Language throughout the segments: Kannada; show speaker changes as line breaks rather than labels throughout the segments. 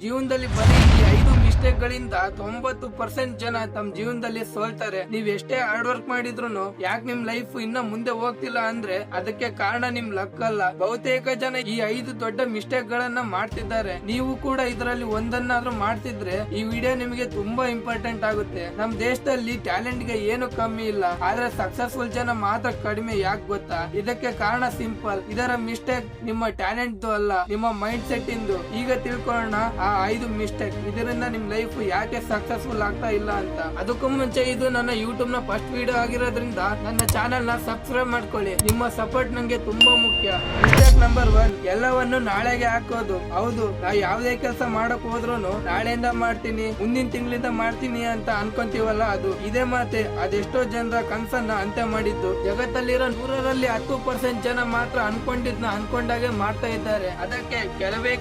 ಜೀವನದಲ್ಲಿ ಬರೀ ಈ 5 ಮಿಸ್ಟೇಕ್ ಗಳಿಂದ 90% ಜನ ತಮ್ಮ ಜೀವನದಲ್ಲಿ ಸೋಲ್ತಾರೆ. ನೀವ್ ಎಷ್ಟೇ ಹಾರ್ಡ್ ವರ್ಕ್ ಮಾಡಿದ್ರು ಯಾಕೆ ನಿಮ್ ಲೈಫ್ ಇನ್ನ ಮುಂದೆ ಹೋಗ್ತಿಲ್ಲ ಅಂದ್ರೆ ಅದಕ್ಕೆ ಕಾರಣ ನಿಮ್ ಲಕ್ ಅಲ್ಲ. ಬಹುತೇಕ ಜನ ಈ 5 ದೊಡ್ಡ ಮಿಸ್ಟೇಕ್ ಗಳನ್ನ ಮಾಡ್ತಿದ್ದಾರೆ. ನೀವು ಕೂಡ ಇದರಲ್ಲಿ ಒಂದನ್ನಾದ್ರೂ ಮಾಡ್ತಿದ್ರೆ ಈ ವಿಡಿಯೋ ನಿಮಗೆ ತುಂಬಾ ಇಂಪಾರ್ಟೆಂಟ್ ಆಗುತ್ತೆ. ನಮ್ ದೇಶದಲ್ಲಿ ಟ್ಯಾಲೆಂಟ್ ಗೆ ಏನು ಕಮ್ಮಿ ಇಲ್ಲ, ಆದ್ರೆ ಸಕ್ಸಸ್ಫುಲ್ ಜನ ಮಾತ್ರ ಕಡಿಮೆ. ಯಾಕೆ ಗೊತ್ತಾ? ಇದಕ್ಕೆ ಕಾರಣ ಸಿಂಪಲ್. ಇದರ ಮಿಸ್ಟೇಕ್ ನಿಮ್ಮ ಟ್ಯಾಲೆಂಟ್ ಅಲ್ಲ, ನಿಮ್ಮ ಮೈಂಡ್ ಸೆಟ್ ಇಂದು. ಈಗ ತಿಳ್ಕೊಳ್ಳೋಣ ಆ 5 ಮಿಸ್ಟೇಕ್, ಇದರಿಂದ ನಿಮ್ ಲೈಫ್ ಯಾಕೆ ಸಕ್ಸಸ್ಫುಲ್ ಆಗ್ತಾ ಇಲ್ಲ ಅಂತ. ಅದಕ್ಕೂ ಮುಂಚೆ ಇದು ನನ್ನ ಯೂಟ್ಯೂಬ್ ನ ಫಸ್ಟ್ ವಿಡಿಯೋ ಆಗಿರೋದ್ರಿಂದ ನನ್ನ ಚಾನೆಲ್ ನ ಸಬ್ಸ್ಕ್ರೈಬ್ ಮಾಡ್ಕೊಳ್ಳಿ. ನಿಮ್ಮ ಸಪೋರ್ಟ್ ನಂಗೆ ತುಂಬಾ ಮುಖ್ಯ. ಮಿಸ್ಟೇಕ್ ನಂಬರ್ 1, ಎಲ್ಲವನ್ನು ನಾಳೆಗೆ ಹಾಕೋದು. ಹೌದು, ನಾವು ಯಾವ್ದೇ ಕೆಲಸ ಮಾಡಕ್ ಹೋದ್ರು ನಾಳೆಯಿಂದ ಮಾಡ್ತೀನಿ, ಮುಂದಿನ ತಿಂಗಳಿಂದ ಮಾಡ್ತೀನಿ ಅಂತ ಅನ್ಕೊಂತೀವಲ್ಲ, ಅದು ಇದೇ ಮಾತೆ ಅದೆಷ್ಟೋ ಜನರ ಕನ್ಸನ್ನ ಅಂತ್ಯ ಮಾಡಿದ್ದು. ಜಗತ್ತಲ್ಲಿರೋ 100ರಲ್ಲಿ 10% ಜನ ಮಾತ್ರ ಅನ್ಕೊಂಡಿದ್ನ ಅನ್ಕೊಂಡಾಗೆ ಮಾಡ್ತಾ ಇದ್ದಾರೆ. ಅದಕ್ಕೆ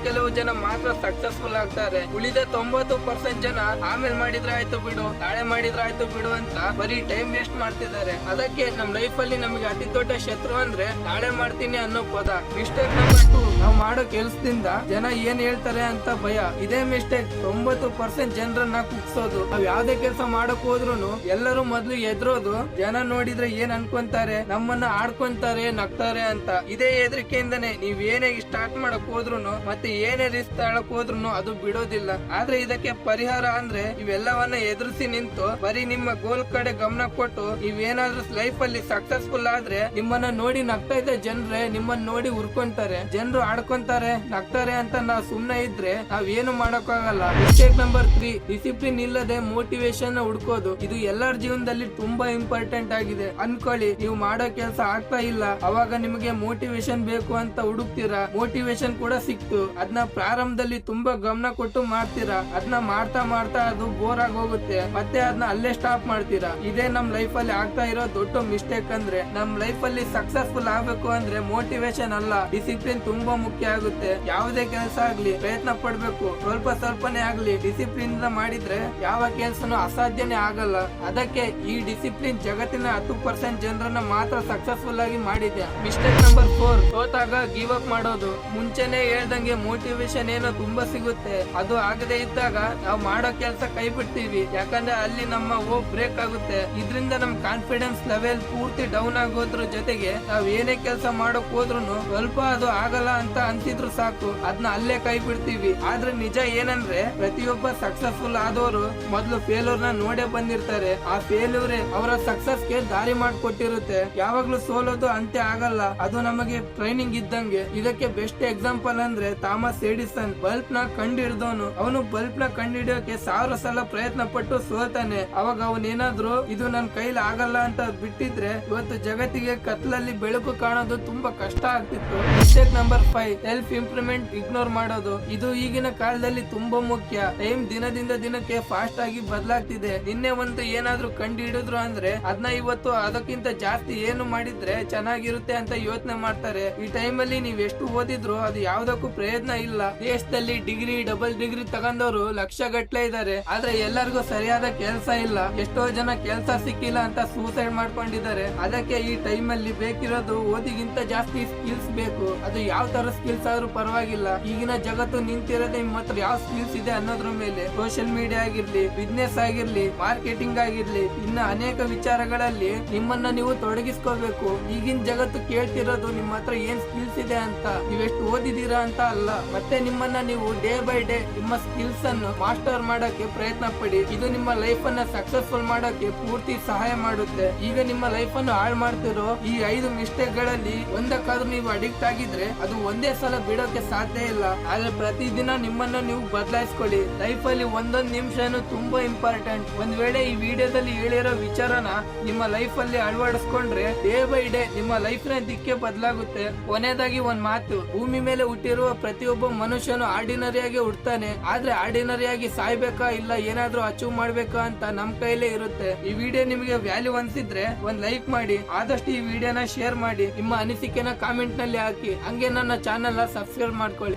ಕೆಲವು ಜನ ಮಾತ್ರ ಸಕ್ಸಸ್ಫುಲ್ ಆಗ್ತಾರೆ. ಉಳಿದ 90% ಜನ ಆಮೇಲೆ ಮಾಡಿದ್ರೆ ಆಯ್ತು ಬಿಡು, ನಾಳೆ ಮಾಡಿದ್ರೆ ಆಯ್ತು ಬಿಡು ಅಂತ ಬರೀ ಟೈಮ್ ವೇಸ್ಟ್ ಮಾಡ್ತಿದ್ದಾರೆ. ಅದಕ್ಕೆ ನಮ್ ಲೈಫ್ ಅಲ್ಲಿ ನಮಗೆ ಅತಿ ದೊಡ್ಡ ಶತ್ರು ಅಂದ್ರೆ ನಾಳೆ ಮಾಡ್ತೀನಿ ಅನ್ನೋ ಪದ. ಮಿಸ್ಟೇಕ್ ನಂಬರ್ 2, ನಾವು ಮಾಡೋ ಕೆಲಸದಿಂದ ಜನ ಏನ್ ಹೇಳ್ತಾರೆ ಅಂತ ಭಯ. ಇದೇ ಮಿಸ್ಟೇಕ್ 90% ಜನರನ್ನ ಕುಗ್ಸೋದು. ನಾವ್ ಯಾವ್ದೇ ಕೆಲಸ ಮಾಡಕ್ ಹೋದ್ರು ಎಲ್ಲರೂ ಮೊದ್ಲು ಎದ್ರೋದು ಜನ ನೋಡಿದ್ರೆ ಏನ್ ಅನ್ಕೊಂತಾರೆ, ನಮ್ಮನ್ನ ಆಡ್ಕೊಂತಾರೆ, ನಗ್ತಾರೆ ಅಂತ. ಇದೇ ಹೆದರಿಕೆಯಿಂದನೇ ನೀವ್ ಏನೇ ಸ್ಟಾರ್ಟ್ ಮಾಡಕ್ ಹೋದ್ರು ಮತ್ತೆ ಏನೇ ರಿಸ್ಕ್ ತಗೊಳಕ್ ಹೋದ್ರು ಅದು ಬಿಡೋದಿಲ್ಲ. ಆದ್ರೆ ಇದಕ್ಕೆ ಪರಿಹಾರ ಅಂದ್ರೆ ಇವೆಲ್ಲವನ್ನ ಎದುರಿಸಿ ನಿಂತು ಬರೀ ನಿಮ್ಮ ಗೋಲ್ ಕಡೆ ಗಮನ ಕೊಟ್ಟು ನೀವೇನಾದ್ರೂ ಲೈಫ್ ಅಲ್ಲಿ ಸಕ್ಸಸ್ಫುಲ್ ಆದ್ರೆ ನಿಮ್ಮನ್ನ ನೋಡಿ ನಗ್ತಾ ಇದ್ದ ಜನರೇ ನಿಮ್ಮನ್ನ ನೋಡಿ ಉರ್ಕೊಂತಾರೆ, ಜನರು ಆಡ್ಕೊಂತಾರೆ, ನಗ್ತಾರೆ ಅಂತ ನಾವ್ ಸುಮ್ನೆ ಇದ್ರೆ ನಾವ್ ಏನು ಮಾಡಕ್ಕಾಗಲ್ಲ. ಮಿಸ್ಟೇಕ್ ನಂಬರ್ 3, ಡಿಸಿಪ್ಲಿನ್ ಇಲ್ಲದೆ ಮೋಟಿವೇಶನ್ ಹುಡ್ಕೋದು. ಇದು ಎಲ್ಲರ ಜೀವನದಲ್ಲಿ ತುಂಬಾ ಇಂಪಾರ್ಟೆಂಟ್ ಆಗಿದೆ. ಅನ್ಕೊಳ್ಳಿ, ನೀವು ಮಾಡೋ ಕೆಲಸ ಆಗ್ತಾ ಇಲ್ಲ, ಅವಾಗ ನಿಮಗೆ ಮೋಟಿವೇಶನ್ ಬೇಕು ಅಂತ ಹುಡುಕ್ತೀರಾ. ಮೋಟಿವೇಶನ್ ಕೂಡ ಸಿಕ್ತು, ಅದನ್ನ ಪ್ರಾರಂಭದಲ್ಲಿ ತುಂಬಾ ಗಮನ ಕೊಟ್ಟು ಮಾಡ್ತೀರಾ. ಅದನ್ನ ಮಾಡ್ತಾ ಮಾಡ್ತಾ ಅದು ಬೋರ್ ಆಗಿ ಹೋಗುತ್ತೆ, ಮತ್ತೆ ಅದನ್ನ ಅಲ್ಲೇ ಸ್ಟಾಪ್ ಮಾಡ್ತೀರಾ. ಇದೇ ನಮ್ ಲೈಫ್ ಅಲ್ಲಿ ಆಗ್ತಾ ಇರೋ ದೊಡ್ಡ ಮಿಸ್ಟೇಕ್. ಅಂದ್ರೆ ನಮ್ ಲೈಫ್ ಅಲ್ಲಿ ಸಕ್ಸಸ್ಫುಲ್ ಆಗ್ಬೇಕು ಅಂದ್ರೆ ಮೋಟಿವೇಶನ್ ಅಲ್ಲ, ಡಿಸಿಪ್ಲಿನ್ ತುಂಬಾ ಮುಖ್ಯ ಆಗುತ್ತೆ. ಯಾವುದೇ ಕೆಲಸ ಆಗ್ಲಿ ಪ್ರಯತ್ನ ಪಡ್ಬೇಕು, ಸ್ವಲ್ಪನೇ ಆಗ್ಲಿ ಡಿಸಿಪ್ಲಿನ್ ಮಾಡಿದ್ರೆ ಯಾವ ಕೆಲಸನೂ ಅಸಾಧ್ಯನೇ ಆಗಲ್ಲ. ಅದಕ್ಕೆ ಈ ಡಿಸಿಪ್ಲಿನ್ ಜಗತ್ತಿನ 10% ಜನರನ್ನ ಮಾತ್ರ ಸಕ್ಸಸ್ಫುಲ್ ಆಗಿ ಮಾಡಿದೆ. ಮಿಸ್ಟೇಕ್ ನಂಬರ್ 4, ಸೋತಾಗ ಗಿವ್ ಅಪ್ ಮಾಡೋದು. ಮುಂಚೆನೆ ಹೇಳ್ದಂಗೆ ಮೋಟಿವೇಶನ್ ಏನೋ ತುಂಬಾ ಸಿಗುತ್ತೆ, ಅದು ಆಗದೆ ಇದ್ದಾಗ ನಾವು ಮಾಡೋ ಕೆಲಸ ಕೈ ಬಿಡ್ತೀವಿ. ಯಾಕಂದ್ರೆ ಅಲ್ಲಿ ನಮ್ಮ ಹೋಪ್ ಬ್ರೇಕ್ ಆಗುತ್ತೆ. ಇದರಿಂದ ನಮ್ ಕಾನ್ಫಿಡೆನ್ಸ್ ಲೆವೆಲ್ ಪೂರ್ತಿ ಡೌನ್ ಆಗೋದ್ರ ಜೊತೆಗೆ ನಾವ್ ಏನೇ ಕೆಲಸ ಮಾಡಕ್ ಹೋದ್ರು ಸ್ವಲ್ಪ ಅದು ಆಗಲ್ಲ ಅಂತ ಅನ್ಸಿದ್ರು ಸಾಕು, ಅದನ್ನ ಅಲ್ಲೇ ಕೈ ಬಿಡ್ತೀವಿ. ಆದ್ರೆ ನಿಜ ಏನಂದ್ರೆ ಪ್ರತಿಯೊಬ್ಬ ಸಕ್ಸಸ್ಫುಲ್ ಆದವರು ಮೊದ್ಲು ಫೇಲ್ಯೂರ್ ನ ನೋಡೇ ಬಂದಿರ್ತಾರೆ. ಆ ಫೇಲ್ಯೂರ್ ಅವರ ಸಕ್ಸಸ್ ಗೆ ದಾರಿ ಮಾಡ್ಕೊಟ್ಟಿರುತ್ತೆ. ಯಾವಾಗ್ಲೂ ಸೋಲೋದು ಅಂತೆ ಆಗಲ್ಲ, ಅದು ನಮಗೆ ಟ್ರೈನಿಂಗ್ ಇದ್ದಂಗೆ. ಇದಕ್ಕೆ ಬೆಸ್ಟ್ ಎಕ್ಸಾಂಪಲ್ ಅಂದ್ರೆ ಥಾಮಸ್ ಎಡಿಸನ್. ಬಲ್ಬ್ ನ ಕಂಡು ಹಿಡಿದವನು. ಅವನು ಬಲ್ಬ್ ನ ಕಂಡು ಹಿಡಿಯೋಕೆ 1000 ಸಲ ಪ್ರಯತ್ನ ಪಟ್ಟು ಸೋತಾನೆ. ಅವಾಗ ಅವನೇನಾದ್ರೂ ಇದು ನನ್ ಕೈಲಿ ಆಗಲ್ಲ ಅಂತ ಬಿಟ್ಟಿದ್ರೆ ಇವತ್ತು ಜಗತ್ತಿಗೆ ಕತ್ಲಲ್ಲಿ ಬೆಳಕು ಕಾಣೋದು ತುಂಬಾ ಕಷ್ಟ ಆಗ್ತಿತ್ತು. Mistake number 5, self improvement ignore ಮಾಡೋದು. ಇದು ಈಗಿನ ಕಾಲದಲ್ಲಿ ತುಂಬಾ ಮುಖ್ಯ. ಟೈಮ್ ದಿನದಿಂದ ದಿನಕ್ಕೆ ಫಾಸ್ಟ್ ಆಗಿ ಬದಲಾಗ್ತಿದೆ. ನಿನ್ನೆ ಒಂದು ಏನಾದ್ರೂ ಕಂಡು ಹಿಡಿದ್ರು ಅಂದ್ರೆ ಅದನ್ನ ಇವತ್ತು ಅದಕ್ಕಿಂತ ಜಾಸ್ತಿ ಏನು ಮಾಡಿದ್ರೆ ಚೆನ್ನಾಗಿರುತ್ತೆ ಅಂತ ಯೋಚನೆ ಮಾಡ್ತಾರೆ. ಈ ಟೈಮ್ ಅಲ್ಲಿ ನೀವ್ ಎಷ್ಟು ಓದಿದ್ರು ಅದು ಯಾವ್ದಕ್ಕೂ ಪ್ರಯೋಜನ ಇಲ್ಲ. ದೇಶದಲ್ಲಿ ಡಿಗ್ರಿ, ಡಬಲ್ ಡಿಗ್ರಿ ತಗೊಂಡವರು ಲಕ್ಷ ಗಟ್ಲೆ ಇದ್ದಾರೆ, ಆದ್ರೆ ಎಲ್ಲರಿಗೂ ಸರಿಯಾದ ಕೆಲಸ ಇಲ್ಲ. ಎಷ್ಟೋ ಜನ ಕೆಲಸ ಸಿಕ್ಕಿಲ್ಲ ಅಂತ ಸೂಸೈಡ್ ಮಾಡ್ಕೊಂಡಿದ್ದಾರೆ. ಅದಕ್ಕೆ ಈ ಟೈಮ್ ಅಲ್ಲಿ ಬೇಕಿರೋದು ಓದಿಗಿಂತ ಜಾಸ್ತಿ ಸ್ಕಿಲ್ಸ್ ಬೇಕು. ಅದು ಯಾವ ತರ ಸ್ಕಿಲ್ಸ್ ಆದ್ರೂ ಪರವಾಗಿಲ್ಲ. ಈಗಿನ ಜಗತ್ತು ನಿಂತಿರೋದೇ ನಿಮ್ಮ ಹತ್ರ ಯಾವ ಸ್ಕಿಲ್ಸ್ ಇದೆ ಅನ್ನೋದ್ರ ಮೇಲೆ. ಸೋಷಿಯಲ್ ಮೀಡಿಯಾ ಆಗಿರ್ಲಿ, ಬಿಸ್ನೆಸ್ ಆಗಿರ್ಲಿ, ಮಾರ್ಕೆಟಿಂಗ್ ಆಗಿರ್ಲಿ, ಇನ್ನ ಅನೇಕ ವಿಚಾರಗಳಲ್ಲಿ ನಿಮ್ಮನ್ನ ನೀವು ತೊಡಗಿಸ್ಕೋಬೇಕು. ಈಗಿನ ಜಗತ್ತು ಕೇಳ್ತಿರೋದು ನಿಮ್ಮ ಹತ್ರ ಏನ್ ಸ್ಕಿಲ್ಸ್ ಇದೆ ಅಂತ, ನೀವೆಷ್ಟು ಓದಿದೀರಾ ಅಂತ ಅಲ್ಲ. ಮತ್ತೆ ನಿಮ್ಮನ್ನ ನೀವು ಡೇ ಬೈ ಡೇ ನಿಮ್ಮ ಸ್ಕಿಲ್ಸ್ ಅನ್ನು ಮಾಸ್ಟರ್ ಮಾಡಕ್ಕೆ ಪ್ರಯತ್ನ ಪಡಿ. ಇದು ನಿಮ್ಮ ಲೈಫ್ ಅನ್ನ ಸಕ್ಸಸ್ಫುಲ್ ಮಾಡಕ್ಕೆ ಪೂರ್ತಿ ಸಹಾಯ ಮಾಡುತ್ತೆ. ಈಗ ನಿಮ್ಮ ಲೈಫ್ ಅನ್ನು ಹಾಳು ಮಾಡ್ತಿರೋ ಈ 5 ಮಿಸ್ಟೇಕ್ ಗಳಲ್ಲಿ ಒಂದಕ್ಕಾದ್ರೂ ನೀವು ಅಡಿಕ್ಟ್ ಆಗಿದ್ರೆ ಅದು ಒಂದೇ ಸಲ ಬಿಡೋಕೆ ಸಾಧ್ಯ ಇಲ್ಲ. ಆದ್ರೆ ಪ್ರತಿದಿನ ನಿಮ್ಮನ್ನ ನೀವು ಬದಲಾಯಿಸ್ಕೊಳ್ಳಿ. ಲೈಫ್ ಅಲ್ಲಿ ಒಂದೊಂದು ನಿಮಿಷನು ತುಂಬಾ ಇಂಪಾರ್ಟೆಂಟ್. ಒಂದ್ ವೇಳೆ ಈ ವಿಡಿಯೋದಲ್ಲಿ ಹೇಳಿರೋ ವಿಚಾರನ ನಿಮ್ಮ ಲೈಫ್ ಅಲ್ಲಿ ಅಳವಡಿಸ್ಕೊಂಡ್ರೆ ಡೇ ಬೈ ಡೇ ನಿಮ್ಮ ಲೈಫ್ ನ ದಿಕ್ಕೆ ಬದಲಾಗುತ್ತೆ. ಕೊನೆಯದಾಗಿ ಒಂದ್ ಮಾತು, ಭೂಮಿ ಮೇಲೆ ಹುಟ್ಟಿರುವ ಪ್ರತಿಯೊಬ್ಬ ಮನುಷ್ಯನು ಆರ್ಡಿನರಿಯಾಗಿ ಹುಡ್ತಾನೆ, ಆದ್ರೆ ಆರ್ಡಿನರಿಯಾಗಿ ಸಾಯ್ಬೇಕಾ ಇಲ್ಲ ಏನಾದ್ರೂ ಅಚೀವ್ ಮಾಡ್ಬೇಕಾ ಅಂತ ನಮ್ ಕೈಲೇ ಇರುತ್ತೆ. ಈ ವಿಡಿಯೋ ನಿಮಗೆ ವ್ಯಾಲ್ಯೂ ಅನ್ಸಿದ್ರೆ ಒಂದ್ ಲೈಕ್ ಮಾಡಿ, ಆದಷ್ಟು ಈ ವಿಡಿಯೋನ ಶೇರ್ ಮಾಡಿ, ನಿಮ್ಮ ಅನಿಸಿಕೆನ ಕಾಮೆಂಟ್ ನಲ್ಲಿ ಹಾಕಿ. ಹಂಗೆ ನನ್ನ ಚಾನೆಲ್ ಸಬ್ಸ್ಕ್ರೈಬ್ ಮಾಡ್ಕೊಳ್ಳಿ.